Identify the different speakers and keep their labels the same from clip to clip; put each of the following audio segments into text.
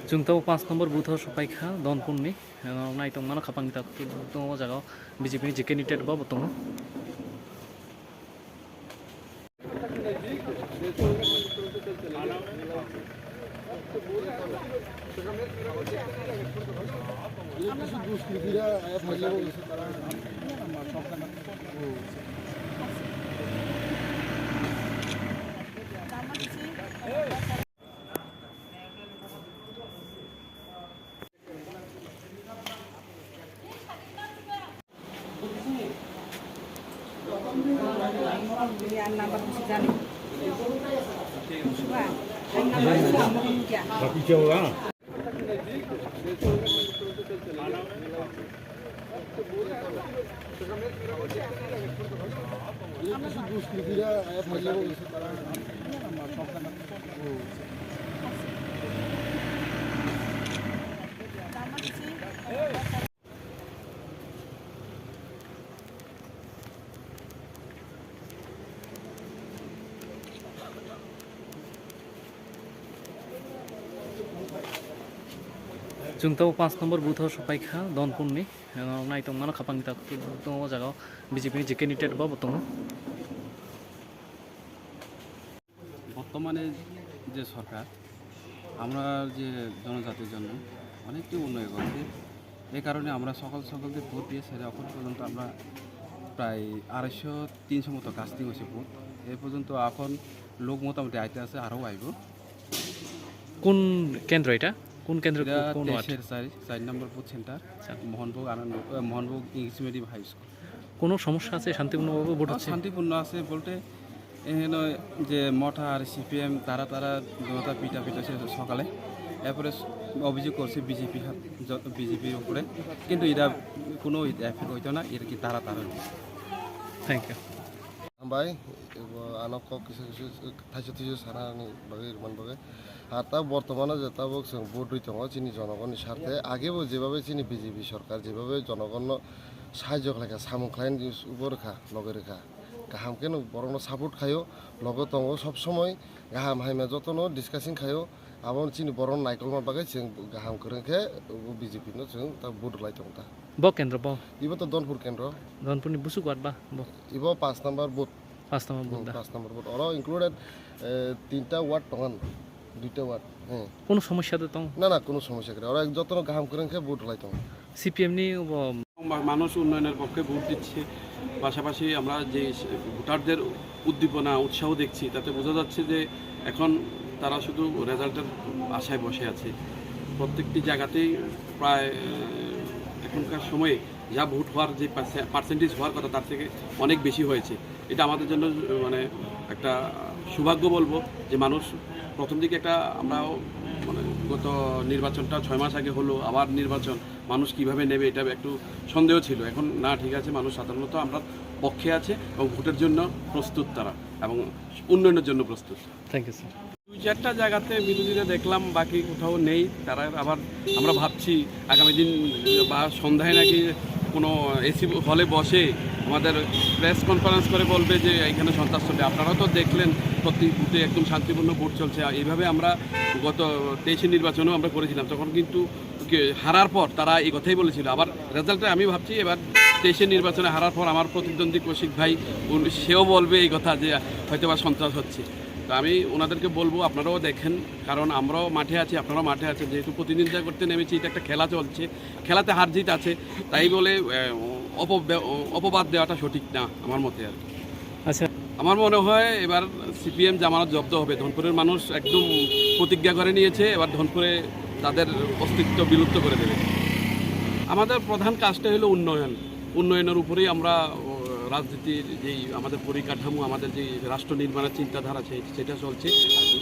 Speaker 1: Jungtau 5 nomor booth paikha Donpurni naitong mano khapang ta tongo jaga BJP ni JK United ba botongo Jungtau 5 nomor booth paikha Donpurni naitong mano khapang ta tongo jaga BJP ni JK United ba botongo
Speaker 2: বর্তমানে যে সরকার আমরা যে জনজাতির জন্য অনেকটি উন্নয়ন করছে এই কারণে আমরা সকলকে ভোট দিয়ে সেটা এখন পর্যন্ত আমরা প্রায় 250-300 মতো কাজ দিয়ে হয়েছে ভোট এই পর্যন্ত এখন লোক মোটামুটি আইতে আছে আরও আইব
Speaker 1: কোন কেন্দ্র এটা কোন কেন্দ্র কোন ওয়ার্ড
Speaker 2: 4 নম্বর booth centre Mohanbhog English medium high school
Speaker 1: কোনো সমস্যা আছে শান্তিপূর্ণভাবে ভোট হচ্ছে
Speaker 2: শান্তিপূর্ণ আছে বলতে এখানে যে মঠা আর সিপিএম তারা জনতা পিটা সকালে এরপরে অভিযোগ করছে বিজেপির উপরে কিন্তু এরা কোনো এফেক্ট হইতো না এর কি তারা
Speaker 1: thank you
Speaker 3: Ambai, anak kok kisah tajuk sarani bagi rumah bagi. Harta বর্তমানে যেটা বলছেন ভোট হইতে হয় চিনি জনগণের স্বার্থে আগেও যেভাবে চিনি বিজেপি সরকার যেভাবে জনগণ সাহায্য লেখা সামুখলাইন উপর রেখা লগে রেখা গাহাম কেন বরং সাপোর্ট খায়ও লগে দङ সবসময় গাহাম হাইমা যতন ডিসকাসিং খায়ও আবার চিনি বরং নাইকল মাবাগে जों গাহাম করেখে বিজেপি नो जों তা ভোট লাইতং তা
Speaker 1: ব কেন্দ্র ব
Speaker 3: ইবো তো দনপুর কেন্দ্র
Speaker 1: Donpurni busuk wat ba ব
Speaker 3: ইবো 5 নম্বর বুথ
Speaker 1: 5 nomor booth
Speaker 3: 5 নম্বর বুথ ওরা ইনক্লুডেড 3টা ওয়ার্ড টঙান 2টা ওয়ার্ড হ্যাঁ
Speaker 1: কোনো সমস্যা তো
Speaker 3: না কোনো সমস্যা করে ওরা যতন গাহাম করেখে ভোট লাইতং
Speaker 1: সিপিএম ni
Speaker 2: মানুষ উন্নয়নের পক্ষে ভোট দিচ্ছে পাশাপাশি আমরা যে ভোটারদের উদ্দীপনা উৎসাহ দেখছি তাতে বোঝা যাচ্ছে যে এখন তারা শুধু রেজাল্টের আশায় বসে আছে প্রত্যেকটি জায়গাতেই প্রায় এখনকার সময়ে যা ভোট হওয়ার যে পার্সেন্টেজ হওয়ার কথা তার থেকে অনেক বেশি হয়েছে এটা আমাদের জন্য মানে একটা সৌভাগ্য বলবো যে মানুষ প্রথম দিকে একটা আমরাও মানে গত নির্বাচনটা 6 মাস আগে হলো আবার নির্বাচন মানুষ কিভাবে নেবে এটা একটু সন্দেহ ছিল এখন না ঠিক আছে মানুষ সাধারণত আমরা পক্ষে আছে এবং ভোটের জন্য প্রস্তুত তারা এবং উন্নয়নের জন্য প্রস্তুত
Speaker 1: থ্যাংক ইউ স্যার
Speaker 2: 2-4টা জায়গাতে বিরোধীরা দেখলাম বাকি কোথাও নেই তারা আবার আমরা ভাবছি আগামী দিন বা সন্ধ্যায় নাকি কোনো এসি হলে বসে আমাদের প্রেস কনফারেন্স করে বলবে যে এখানে সন্ত্রাস চলবে আপনারাও তো দেখলেন প্রতি বুথে একদম শান্তিপূর্ণ ভোট চলছে এইভাবে আমরা গত 23 নির্বাচনেও আমরা করেছিলাম তখন কিন্তু হারার পর তারা এই কথাই বলেছিল আবার রেজাল্টে আমি ভাবছি এবার 23 নির্বাচনে হারার পর আমার প্রতিদ্বন্দ্বী কৌশিক ভাই সেও বলবে এই কথা যে হয়তো বা সন্ত্রাস হচ্ছে তো আমি ওনাদেরকে বলবো আপনারাও দেখেন কারণ আমরাও মাঠে আছি আপনারাও মাঠে আছেন যেহেতু প্রতিনিধিত্ব করতে নেমেছি এটা একটা খেলা চলছে খেলাতে হার জিত আছে তাই বলে অপবাদ দেওয়াটা সঠিক না আমার মতে আর
Speaker 1: আচ্ছা
Speaker 2: আমার মনে হয় এবার সিপিএম জামানত জব্দ হবে ধনপুরের মানুষ একদম প্রতিজ্ঞা করে নিয়েছে এবার ধনপুরে তাদের অস্তিত্ব বিলুপ্ত করে দেবে আমাদের প্রধান কাজটা হলো উন্নয়নের উপরেই আমরা রাজনীতির যেই আমাদের পরিকাঠামো আমাদের যে রাষ্ট্র নির্মাণের চিন্তাধারা সেটা চলছে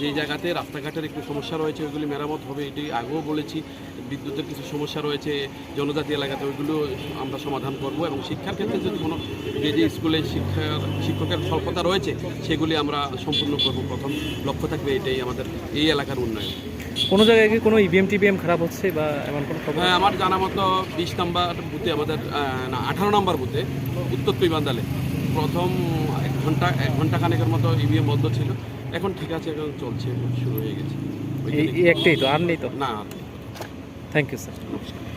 Speaker 2: যেই জায়গাতে রাস্তাঘাটের একটু সমস্যা রয়েছে ওইগুলি মেরামত হবে এটি আগেও বলেছি বিদ্যুতের কিছু সমস্যা রয়েছে জনজাতি এলাকাতে ওইগুলো আমরা সমাধান করব এবং শিক্ষার ক্ষেত্রে যদি কোনো যে স্কুলে শিক্ষকের স্বল্পতা রয়েছে সেগুলি আমরা সম্পূর্ণ করব প্রথম লক্ষ্য থাকবে এটাই আমাদের এই এলাকার উন্নয়ন
Speaker 1: কোনো জায়গায় কি কোনো ইভিএম টিভিএম খারাপ হচ্ছে বা এমন কোনো খবর
Speaker 2: হ্যাঁ আমার জানা মতো 20 নম্বর বুথে আমাদের 18 নম্বর বুথে উত্তর পিবান্দালে প্রথম 1 ঘন্টা খানেকের মতো ইভিএম বন্ধ ছিল এখন ঠিক আছে এখন চলছে শুরু হয়ে গেছে
Speaker 1: এই একটাই তো আর নেই তো
Speaker 2: না
Speaker 1: থ্যাংক ইউ স্যার।